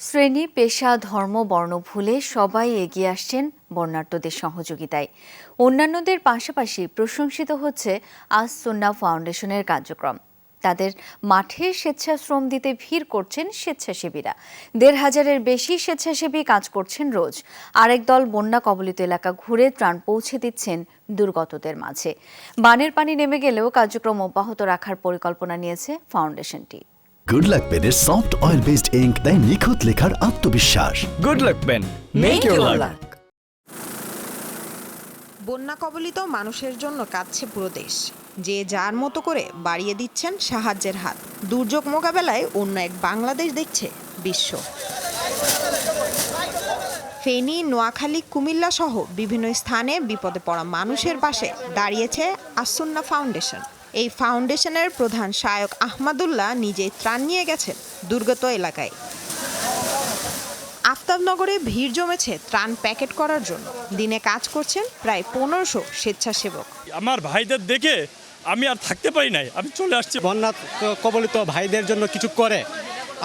শ্রেণী, পেশা, ধর্ম, বর্ণ ভুলে সবাই এগিয়ে আসছেন বর্ণাঢ্যদের সহযোগিতায়। অন্যান্যদের পাশাপাশি প্রশংসিত হচ্ছে আস সুন্নাহ ফাউন্ডেশনের কার্যক্রম। তাদের মাঠে স্বেচ্ছাশ্রম দিতে ভিড় করছেন স্বেচ্ছাসেবীরা। ১৫০০-এর বেশি স্বেচ্ছাসেবী কাজ করছেন রোজ। আরেক দল বন্যা কবলিত এলাকা ঘুরে ত্রাণ পৌঁছে দিচ্ছেন দুর্গতদের মাঝে। বানের পানি নেমে গেলেও কার্যক্রম অব্যাহত রাখার পরিকল্পনা নিয়েছে ফাউন্ডেশনটি। গুড লাক পেনের সফট অয়েল বেসড ইঙ্ক তাই নিখুঁত লেখার আত্মবিশ্বাস। Good luck pen, make your luck. বন্যা কবলিত মানুষের জন্য কাঁদছে পুরো দেশ। যে যার মতো করে বাড়িয়ে দিচ্ছেন সাহায্যের হাত। দুর্যোগ মোকাবেলায় অন্য এক বাংলাদেশ দেখছে বিশ্ব। ফেনী, নোয়াখালী, কুমিল্লা সহ বিভিন্ন স্থানে বিপদে পড়া মানুষের পাশে দাঁড়িয়েছে আস সুন্নাহ ফাউন্ডেশন। এই ফাউন্ডেশনের প্রধান শায়ক আহমদুল্লাহ নিজেই ত্রাণ নিয়ে গেছেন দুর্গত এলাকায়। আফতাবনগরে ভিড় জমেছে ত্রাণ প্যাকেট করার জন্য। দিনে কাজ করছেন প্রায় ১৫০০ স্বেচ্ছাসেবক। আমার ভাইদের দেখে আমি আর থাকতে পারি নাই, আমি চলে আসছি। বন্যা কবলিত ভাইদের জন্য কিছু করে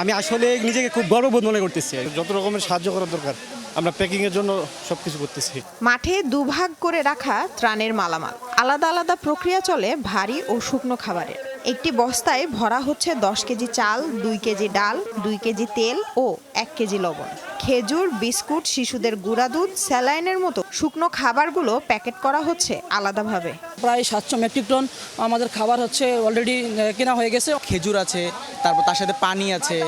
আমি আসলে নিজেকে খুব গর্ববোধ মনে করতেছি। যত রকমের সাহায্য করা দরকার আমরা প্যাকিংয়ের জন্য সবকিছু করতেছি। মাঠে দুভাগ করে রাখা ত্রাণের মালামাল। আলাদা আলাদা প্রক্রিয়া চলে ভারী ও শুকনো খাবারের। একটি বস্তায় ভরা হচ্ছে ১০ কেজি চাল, ২ কেজি ডাল, ২ কেজি তেল ও ১ কেজি লবণ। খেজুর, বিস্কুট, শিশুদের গুঁড়া দুধ, স্যালাইনের মতো শুকনো খাবারগুলো প্যাকেট করা হচ্ছে আলাদাভাবে। প্রায় ৭০০ মেট্রিক টন আমাদের খাবার হচ্ছে অলরেডি কেনা হয়ে গেছে। খেজুর আছে, তারপর তার সাথে পানি আছে,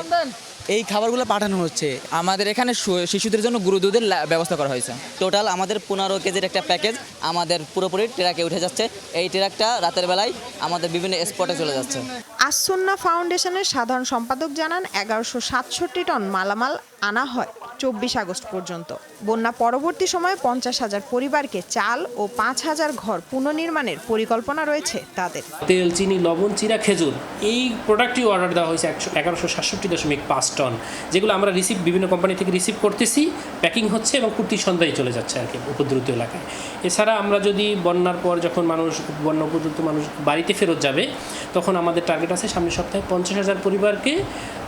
এই খাবারগুলো পাঠানো হচ্ছে। আমাদের এখানে শিশুদের জন্য গুঁড়ো দুধের ব্যবস্থা করা হয়েছে। টোটাল আমাদের ১৫ কেজির একটা প্যাকেজ আমাদের পুরোপুরি ট্রাকে উঠে যাচ্ছে। এই ট্রাকটা রাতের বেলায় আমাদের বিভিন্ন স্পটে চলে যাচ্ছে। আস সুন্নাহ ফাউন্ডেশনের সাধারণ সম্পাদক জানান ১১৬৭ টন মালামাল আনা হয় ২৪ আগস্ট পর্যন্ত। বন্যা পরবর্তী সময়ে ৫০,০০০ পরিবারকে চাল ও ৫,০০০ ঘর পুনর্নির্মাণের পরিকল্পনা রয়েছে তাদের। তেল, চিনি, লবণ, চিরা, খেজুর এই প্রোডাক্টটি অর্ডার দেওয়া হয়েছে ১১৬৭.৫ টন, যেগুলো আমরা বিভিন্ন কোম্পানি থেকে রিসিভ করতেছি, প্যাকিং হচ্ছে এবং প্রতি সন্ধ্যায় চলে যাচ্ছে আর কি উপদ্রুত এলাকায়। এছাড়া আমরা যদি বন্যার পর যখন বন্যা উপদ্রুত মানুষ বাড়িতে ফেরত যাবে, তখন আমাদের টার্গেট আছে সামনের সপ্তাহে ৫০,০০০ পরিবারকে,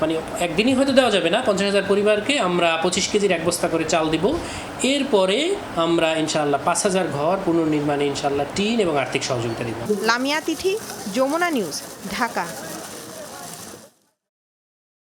মানে একদিনই হয়তো দেওয়া যাবে না, ৫০,০০০ পরিবারকে আমরা ২৫ কেজির ১ বস্তা করে চাল দিব। এরপরে আমরা ইনশাআল্লাহ ৫,০০০ ঘর পুনর্নির্মাণে ইনশাআল্লাহ টিন এবং আর্থিক সহযোগিতা দিব। লামিয়া তিথি, যমুনা নিউজ, ঢাকা।